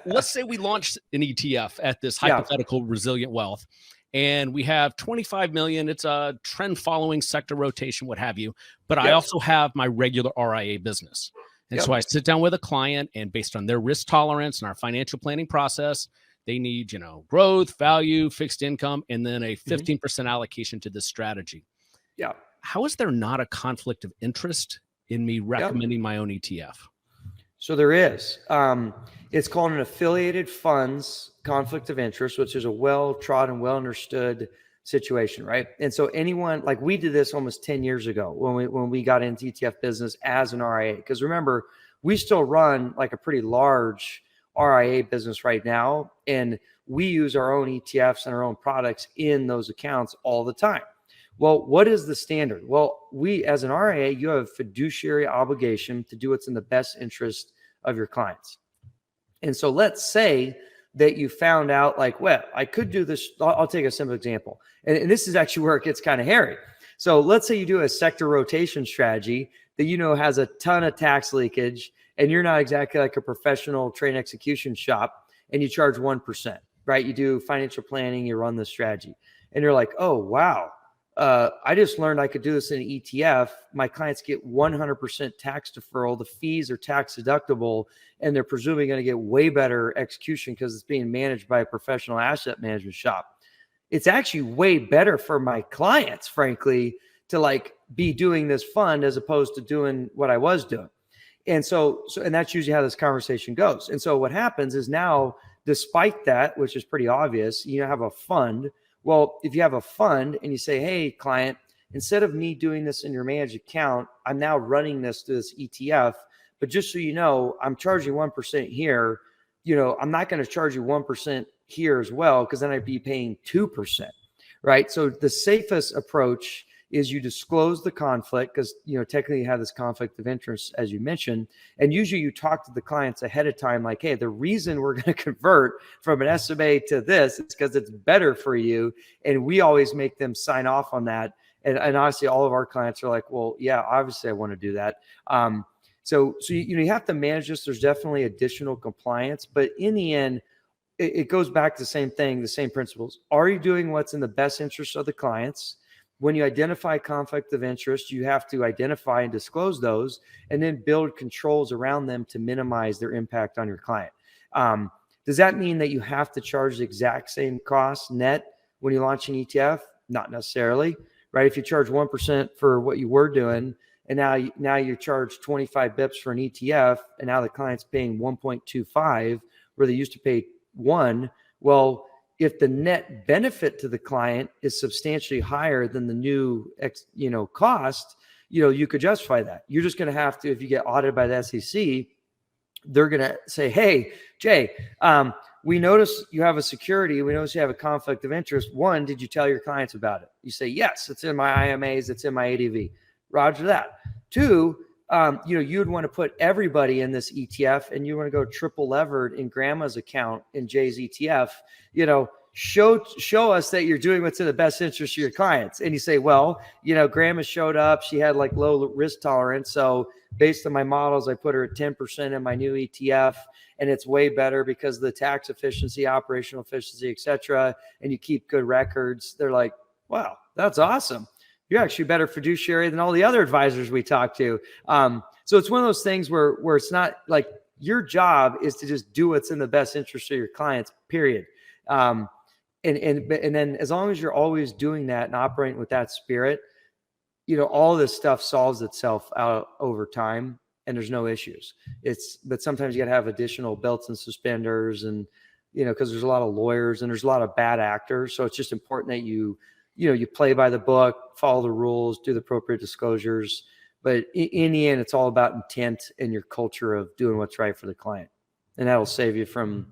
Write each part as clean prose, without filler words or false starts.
let's say we launched an ETF at this hypothetical resilient wealth, and we have 25 million. It's a trend following sector rotation, what have you. But I also have my regular RIA business. And so I sit down with a client, and based on their risk tolerance and our financial planning process, they need, growth, value, fixed income, and then a 15% allocation to this strategy. Yeah. How is there not a conflict of interest in me recommending my own ETF? So there is. It's called an affiliated funds conflict of interest, which is a well-trodden, well-understood situation, right? And so anyone, like we did this almost 10 years ago when we got into ETF business as an RIA. Because remember, we still run like a pretty large RIA business right now, and we use our own ETFs and our own products in those accounts all the time. Well, what is the standard? Well, we as an RIA, you have a fiduciary obligation to do what's in the best interest of your clients. And so let's say that you found out like, well, I could do this. I'll take a simple example. And this is actually where it gets kind of hairy. So let's say you do a sector rotation strategy that has a ton of tax leakage, and you're not exactly like a professional trade execution shop, and you charge 1%, right? You do financial planning, you run the strategy, and you're like, oh, wow. I just learned I could do this in an ETF. My clients get 100% tax deferral. The fees are tax deductible, and they're presumably going to get way better execution because it's being managed by a professional asset management shop. It's actually way better for my clients, frankly, to like be doing this fund as opposed to doing what I was doing. And so that's usually how this conversation goes. And so what happens is now, despite that, which is pretty obvious, you have a fund. Well, if you have a fund and you say, hey, client, instead of me doing this in your managed account, I'm now running this through this ETF. But just so you know, I'm charging 1% here. I'm not going to charge you 1% here as well, because then I'd be paying 2%, right? So the safest approach is you disclose the conflict, because technically you have this conflict of interest, as you mentioned, and usually you talk to the clients ahead of time, like, hey, the reason we're going to convert from an SMA to this is because it's better for you, and we always make them sign off on that. And obviously all of our clients are like, well, yeah, obviously I want to do that. So you have to manage this. There's definitely additional compliance, but in the end, it goes back to the same thing, the same principles. Are you doing what's in the best interest of the clients? When you identify conflict of interest, you have to identify and disclose those, and then build controls around them to minimize their impact on your client. Does that mean that you have to charge the exact same cost net when you launch an ETF? Not necessarily, right? If you charge 1% for what you were doing, and now you charge 25 bips for an ETF, and now the client's paying 1.25 where they used to pay 1. Well, if the net benefit to the client is substantially higher than the new cost, you could justify that. You're just going to have to, if you get audited by the SEC, they're going to say, hey, Jay, we notice you have a security. We notice you have a conflict of interest. 1, did you tell your clients about it? You say, yes, it's in my IMAs. It's in my ADV. Roger that. 2, you would want to put everybody in this ETF, and you want to go triple levered in grandma's account in Jay's ETF, show us that you're doing what's in the best interest of your clients. And you say, well, grandma showed up, she had like low risk tolerance. So based on my models, I put her at 10% in my new ETF, and it's way better because of the tax efficiency, operational efficiency, et cetera. And you keep good records. They're like, wow, that's awesome. You're actually a better fiduciary than all the other advisors we talk to. So it's one of those things where it's not like your job is to just do what's in the best interest of your clients, period. And then as long as you're always doing that and operating with that spirit, all this stuff solves itself out over time, and there's no issues. But sometimes you got to have additional belts and suspenders, and because there's a lot of lawyers and there's a lot of bad actors. So it's just important that you play by the book, follow the rules, do the appropriate disclosures. But in the end, it's all about intent and your culture of doing what's right for the client. And that'll save you from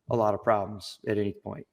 a lot of problems at any point.